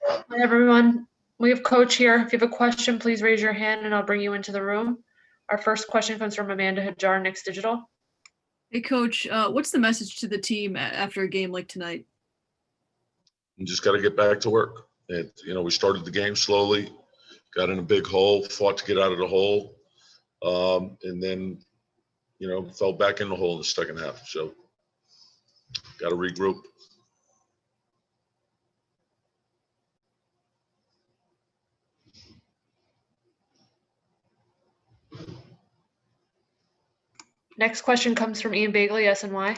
Hi, everyone. We have Coach here. If you have a question, please raise your hand and I'll bring you into the room. Our first question comes from Amanda Hajar, Knicks Digital. Hey, Coach, what's the message to the team after a game like tonight? You just got to get back to work. We started the game slowly, got in a big hole, fought to get out of the hole, and then, fell back in the hole in the second half. So got to regroup. Next question comes from Ian Bagley, SNY.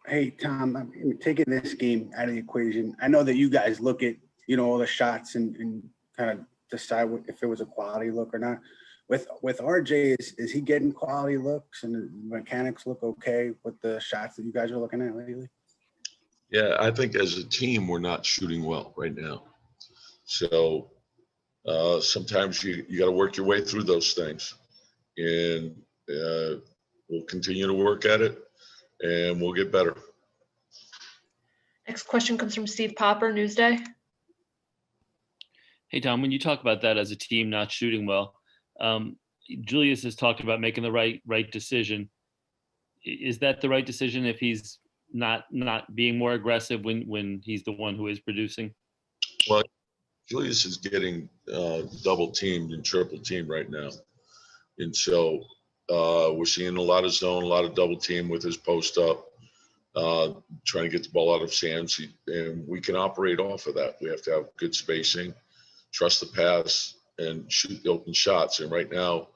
Hey, Tom, I'm taking this game out of the equation. I know that you guys look at, all the shots and kind of decide if it was a quality look or not. With RJ, is he getting quality looks and the mechanics look okay with the shots that you guys are looking at lately? Yeah, I think as a team, we're not shooting well right now. So sometimes you got to work your way through those things. And we'll continue to work at it, and we'll get better. Next question comes from Steve Popper, Newsday. Hey, Tom, when you talk about that as a team not shooting well, Julius has talked about making the right decision. Is that the right decision if he's not being more aggressive when he's the one who is producing? Well, Julius is getting double teamed and triple teamed right now. And so we're seeing a lot of zone, a lot of double team with his post up, trying to get the ball out of his hands. And we can operate off of that. We have to have good spacing, trust the pass, and shoot the open shots. And right now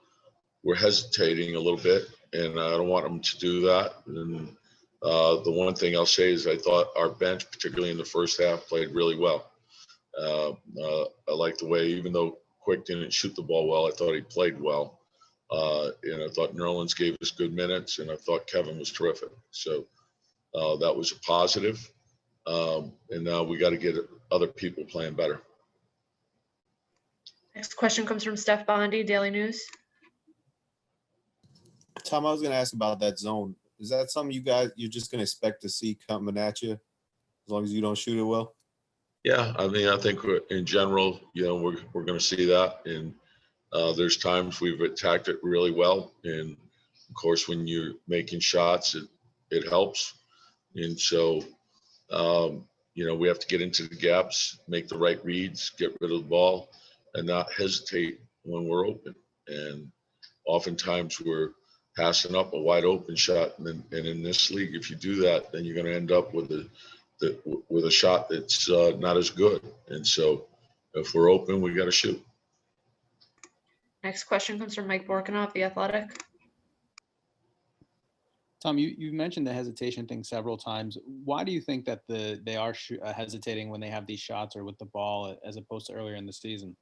we're hesitating a little bit, and I don't want him to do that. And the one thing I'll say is I thought our bench, particularly in the first half, played really well. I like the way, even though Quick didn't shoot the ball well, I thought he played well. And I thought Nerlens gave us good minutes, and I thought Kevin was terrific. So that was a positive. And now we got to get other people playing better. Next question comes from Steph Bondi, Daily News. Tom, I was going to ask about that zone. Is that something you're just going to expect to see coming at you as long as you don't shoot it well? Yeah, I mean, I think in general, we're going to see that. And there's times we've attacked it really well. And of course, when you're making shots, it helps. And so, we have to get into the gaps, make the right reads, get rid of the ball, and not hesitate when we're open. And oftentimes we're passing up a wide open shot. And in this league, if you do that, then you're going to end up with a shot that's not as good. And so if we're open, we got to shoot. Next question comes from Mike Borkanoff, The Athletic. Tom, you mentioned the hesitation thing several times. Why do you think that they are hesitating when they have these shots or with the ball as opposed to earlier in the season?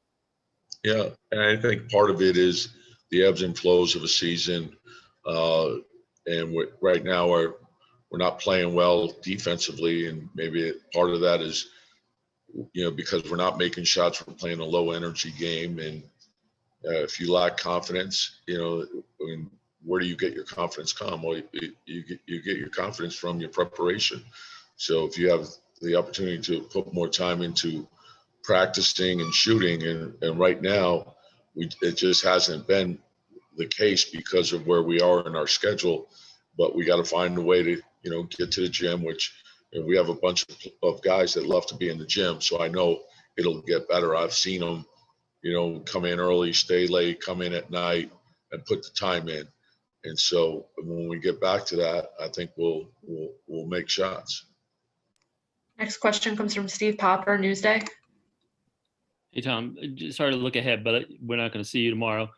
Yeah, and I think part of it is the ebbs and flows of a season. And right now we're not playing well defensively, and maybe part of that is, because we're not making shots, we're playing a low energy game. And if you lack confidence, where do you get your confidence come? Well, you get your confidence from your preparation. So if you have the opportunity to put more time into practicing and shooting, and right now it just hasn't been the case because of where we are in our schedule. But we got to find a way to, get to the gym, which we have a bunch of guys that love to be in the gym. So I know it'll get better. I've seen them, come in early, stay late, come in at night, and put the time in. And so when we get back to that, I think we'll make shots. Next question comes from Steve Popper, Newsday. Hey, Tom, sorry to look ahead, but we're not going to see you tomorrow.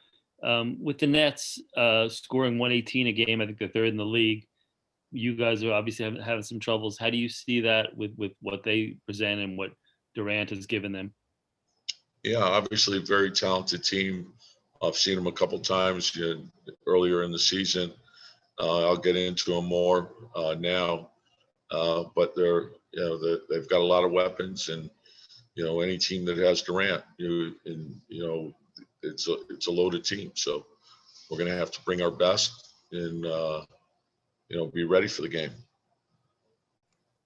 With the Nets scoring 118 a game, I think they're third in the league. You guys are obviously having some troubles. How do you see that with what they present and what Durant has given them? Yeah, obviously a very talented team. I've seen them a couple times earlier in the season. I'll get into them more now, but they've got a lot of weapons, and any team that has Durant, it's a loaded team. So we're going to have to bring our best and be ready for the game.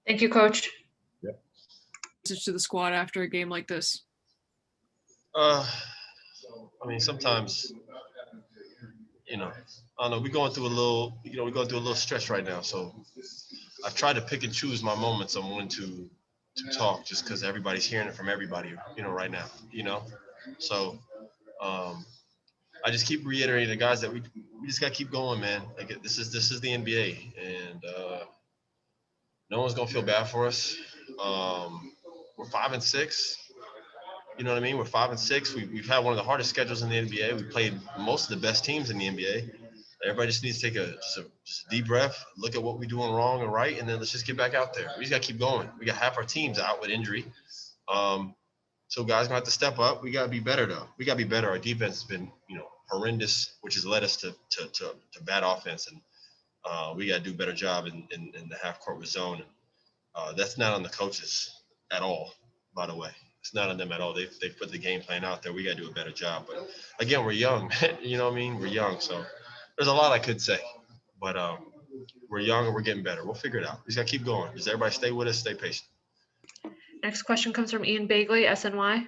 Thank you, Coach. message to the squad after a game like this? I mean, sometimes, I don't know. We're going through a little stretch right now. So I've tried to pick and choose my moments on when to talk, just because everybody's hearing it from everybody, right now, So I just keep reiterating to guys that we just got to keep going, man. Like this is the NBA, and no one's gonna feel bad for us. We're 5-6. You know what I mean? We're 5-6. We've had one of the hardest schedules in the NBA. We played most of the best teams in the NBA. Everybody just needs to take just a deep breath, look at what we're doing wrong and right, and then let's just get back out there. We just got to keep going. We got half our teams out with injury. So guys gonna have to step up. We gotta be better though. We gotta be better. Our defense has been, horrendous, which has led us to bad offense, and we gotta do a better job in the half court with zone. And that's not on the coaches at all, by the way. It's not on them at all. They've put the game plan out there. We gotta do a better job. But again, we're young, man. You know what I mean? We're young, so there's a lot I could say, but we're young and we're getting better. We'll figure it out. We just gotta keep going. Just everybody stay with us, stay patient. Next question comes from Ian Bagley, SNY.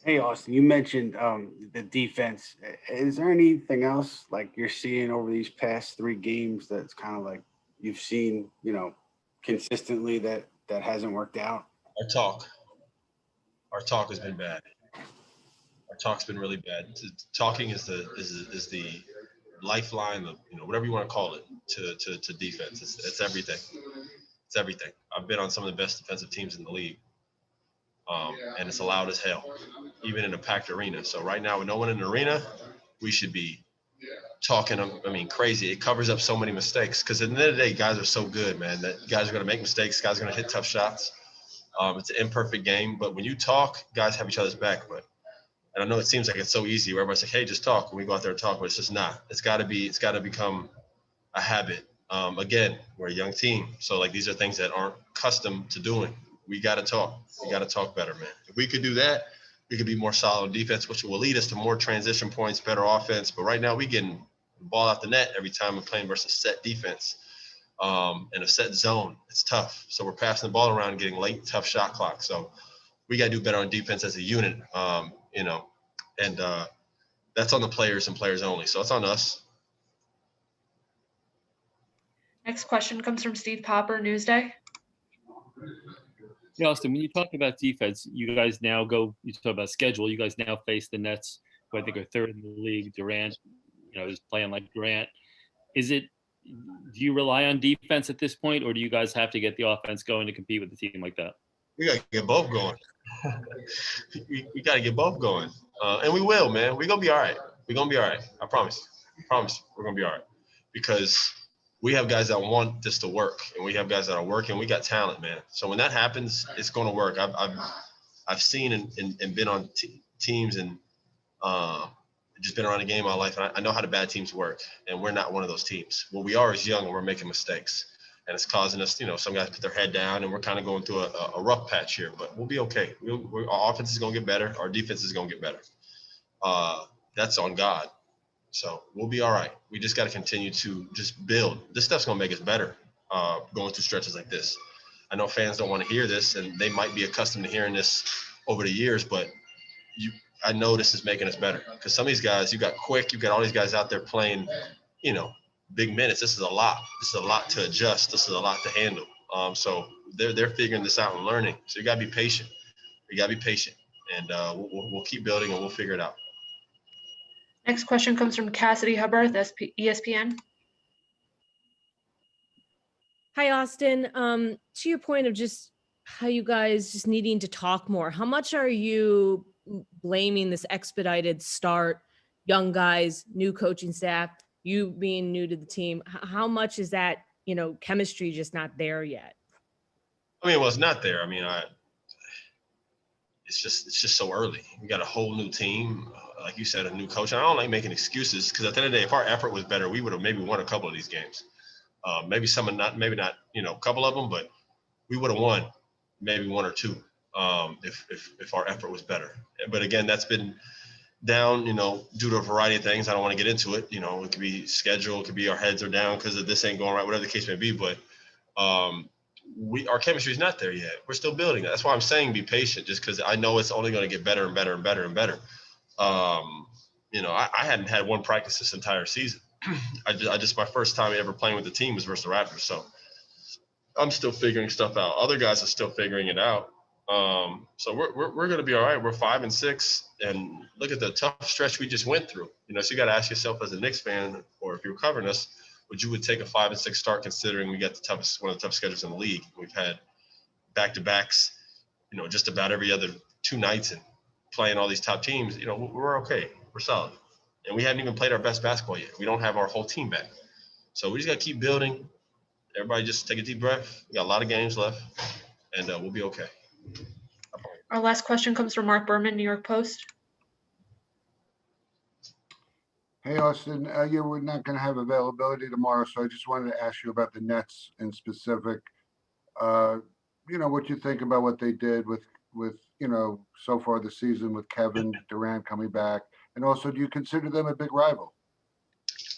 Hey, Austin, you mentioned the defense. Is there anything else like you're seeing over these past 3 games that's kind of like you've seen, consistently that hasn't worked out? Our talk has been bad. Our talk's been really bad. Talking is the lifeline, whatever you want to call it, to defense. It's everything. It's everything. I've been on some of the best defensive teams in the league, and it's loud as hell, even in a packed arena. So right now, with no one in the arena, we should be talking, crazy. It covers up so many mistakes because at the end of the day, guys are so good, man, that guys are going to make mistakes. Guys are going to hit tough shots. It's an imperfect game, but when you talk, guys have each other's back. And I know it seems like it's so easy where everybody's like, hey, just talk. And we go out there and talk, but it's just not. It's got to become a habit. Again, we're a young team. So, these are things that aren't accustomed to doing. We got to talk. We got to talk better, man. If we could do that, we could be more solid on defense, which will lead us to more transition points, better offense. But right now, we getting the ball out the net every time we're playing versus set defense and a set zone. It's tough. So we're passing the ball around and getting late, tough shot clock. So we got to do better on defense as a unit, and that's on the players and players only. So it's on us. Next question comes from Steve Popper, Newsday. Yeah, Austin, when you talk about defense, you guys now you talk about schedule, you guys now face the Nets, who I think are 3rd in the league. Durant, is playing like Durant. Do you rely on defense at this point, or do you guys have to get the offense going to compete with a team like that? We got to get both going. we got to get both going. And we will, man. We're going to be all right. We're going to be all right. I promise. We're going to be all right. Because we have guys that want this to work, and we have guys that are working. We got talent, man. So when that happens, it's going to work. I've seen and been on teams and just been around the game all my life, and I know how the bad teams work, and we're not one of those teams. What we are is young, and we're making mistakes, and it's causing us, some guys put their head down, and we're kind of going through a rough patch here, but we'll be okay. Our offense is going to get better. Our defense is going to get better. That's on God. So we'll be all right. We just got to continue to just build. This stuff's going to make us better going through stretches like this. I know fans don't want to hear this, and they might be accustomed to hearing this over the years, but I know this is making us better because some of these guys, you got all these guys out there playing, big minutes. This is a lot. This is a lot to adjust. This is a lot to handle. So they're figuring this out and learning. So you got to be patient. And we'll keep building and we'll figure it out. Next question comes from Cassidy Hubbard, ESPN. Hi, Austin. To your point of just how you guys just needing to talk more, how much are you blaming this expedited start, young guys, new coaching staff, you being new to the team? How much is that, chemistry just not there yet? Well, it's not there. It's just so early. We got a whole new team, like you said, a new coach. And I don't like making excuses because at the end of the day, if our effort was better, we would have maybe won a couple of these games. Maybe not, a couple of them, but we would have won maybe 1 or 2 if our effort was better. But again, that's been down, due to a variety of things. I don't want to get into it. It could be schedule, it could be our heads are down because of this ain't going right, whatever the case may be. But our chemistry is not there yet. We're still building it. That's why I'm saying be patient, just because I know it's only going to get better and better and better and better. I hadn't had one practice this entire season. I just my first time ever playing with the team was versus the Raptors, so I'm still figuring stuff out. Other guys are still figuring it out. So we're going to be all right. We're 5-6, and look at the tough stretch we just went through. So you got to ask yourself as a Knicks fan, or if you're covering us, would you take a 5-6 start considering we got one of the toughest schedules in the league? We've had back-to-backs, just about every other 2 nights and playing all these top teams. We're okay. We're solid. And we haven't even played our best basketball yet. We don't have our whole team back. So we just got to keep building. Everybody just take a deep breath. We got a lot of games left, and we'll be okay. Our last question comes from Mark Berman, New York Post. Hey, Austin, we're not going to have availability tomorrow, so I just wanted to ask you about the Nets in specific. What you think about what they did with so far this season with Kevin Durant coming back, and also, do you consider them a big rival?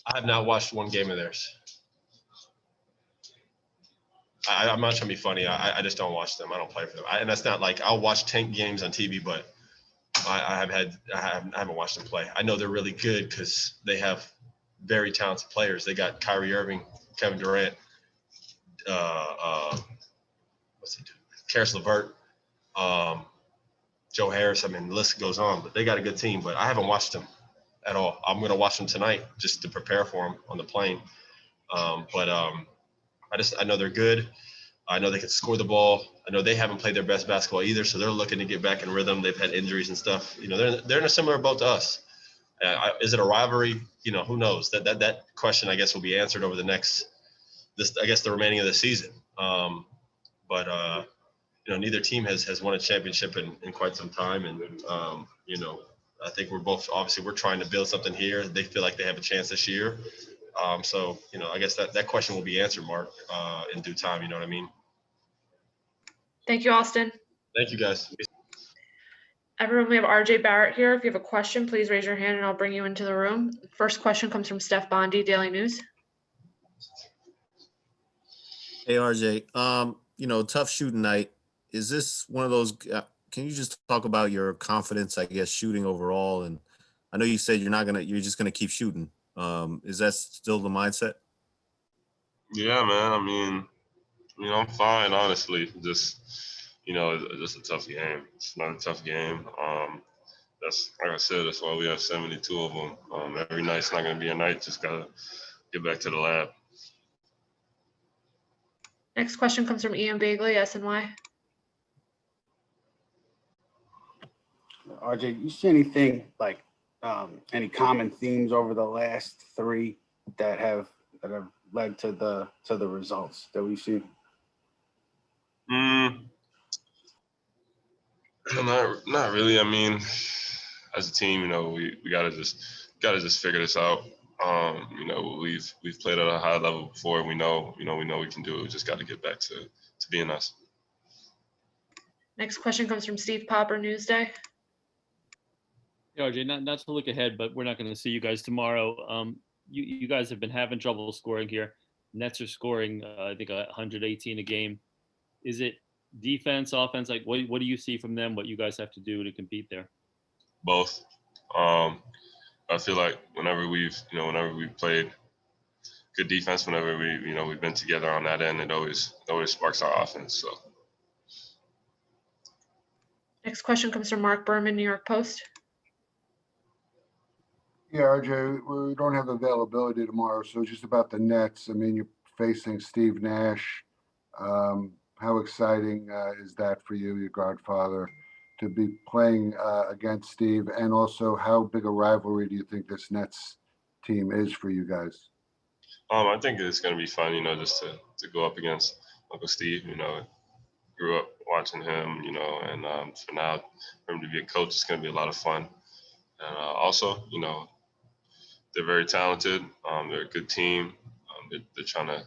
I have not watched one game of theirs. I'm not trying to be funny. I just don't watch them. I don't play for them. And that's not like I'll watch 10 games on TV, but I haven't watched them play. I know they're really good because they have very talented players. They got Kyrie Irving, Kevin Durant, what's he do? Karis LeVert, Joe Harris. I mean, the list goes on. But they got a good team. But I haven't watched them at all. I'm going to watch them tonight just to prepare for them on the plane. I know they're good. I know they can score the ball. I know they haven't played their best basketball either, so they're looking to get back in rhythm. They've had injuries and stuff. They're in a similar boat to us. Is it a rivalry? Who knows? That question, I guess, will be answered over the remaining of the season. Neither team has won a championship in quite some time, and I think we're trying to build something here. They feel like they have a chance this year. I guess that question will be answered, Mark, in due time. You know what I mean? Thank you, Austin. Thank you, guys. Everyone, we have RJ Barrett here. If you have a question, please raise your hand and I'll bring you into the room. First question comes from Steph Bondi, Daily News. Hey, RJ. Tough shooting night. Is this one of those? Can you just talk about your confidence, I guess, shooting overall? And I know you said you're just gonna keep shooting. Is that still the mindset? Yeah, man. I mean, I'm fine, honestly. Just a tough game. It's not a tough game. That's like I said. That's why we have 72 of them. Every night's not gonna be a night. Just gotta get back to the lab. Next question comes from Ian Bagley, SNY. RJ, you see anything like any common themes over the last 3 that have led to the results that we've seen? Not really. I mean, as a team, we gotta just figure this out. We've played at a high level before. We know we can do it. We just got to get back to being us. Next question comes from Steve Popper, Newsday. Yeah, RJ, not to look ahead, but we're not going to see you guys tomorrow. You guys have been having trouble scoring here. Nets are scoring, I think, 118 a game. Is it defense, offense? Like, what do you see from them? What you guys have to do to compete there? Both. I feel like whenever we've played good defense, whenever we've been together on that end, it always sparks our offense. So. Next question comes from Mark Berman, New York Post. Yeah, RJ, we don't have availability tomorrow, so just about the Nets. I mean, you're facing Steve Nash. How exciting is that for you, your godfather, to be playing against Steve? And also, how big a rivalry do you think this Nets team is for you guys? I think it's going to be fun, just to go up against Uncle Steve. Grew up watching him, and for now, for him to be a coach, it's going to be a lot of fun. And also, they're very talented. They're a good team. They're trying to,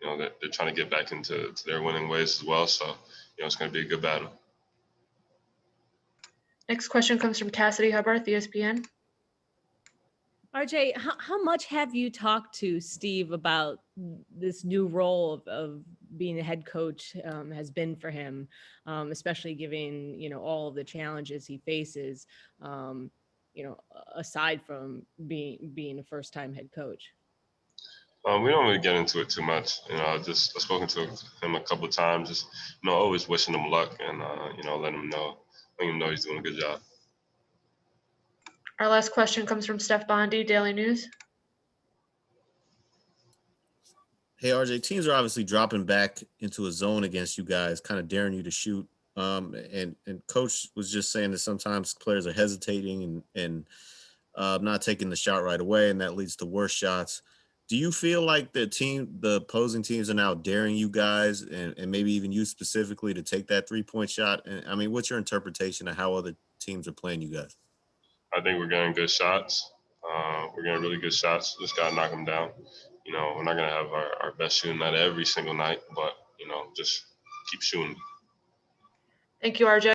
they're trying to get back into their winning ways as well. So, it's going to be a good battle. Next question comes from Cassidy Hubbard, ESPN. RJ, how much have you talked to Steve about this new role of being a head coach has been for him, especially given, all of the challenges he faces, aside from being a first-time head coach. We don't really get into it too much. I've spoken to him a couple of times, just, always wishing him luck and, letting him know he's doing a good job. Our last question comes from Steph Bondi, Daily News. Hey, RJ, teams are obviously dropping back into a zone against you guys, kind of daring you to shoot. And coach was just saying that sometimes players are hesitating and not taking the shot right away, and that leads to worse shots. Do you feel like the opposing teams are now daring you guys and maybe even you specifically to take that 3-point shot? And I mean, what's your interpretation of how other teams are playing you guys? I think we're getting good shots. We're getting really good shots. Just got to knock them down. We're not going to have our best shooting night every single night, but, just keep shooting. Thank you, RJ.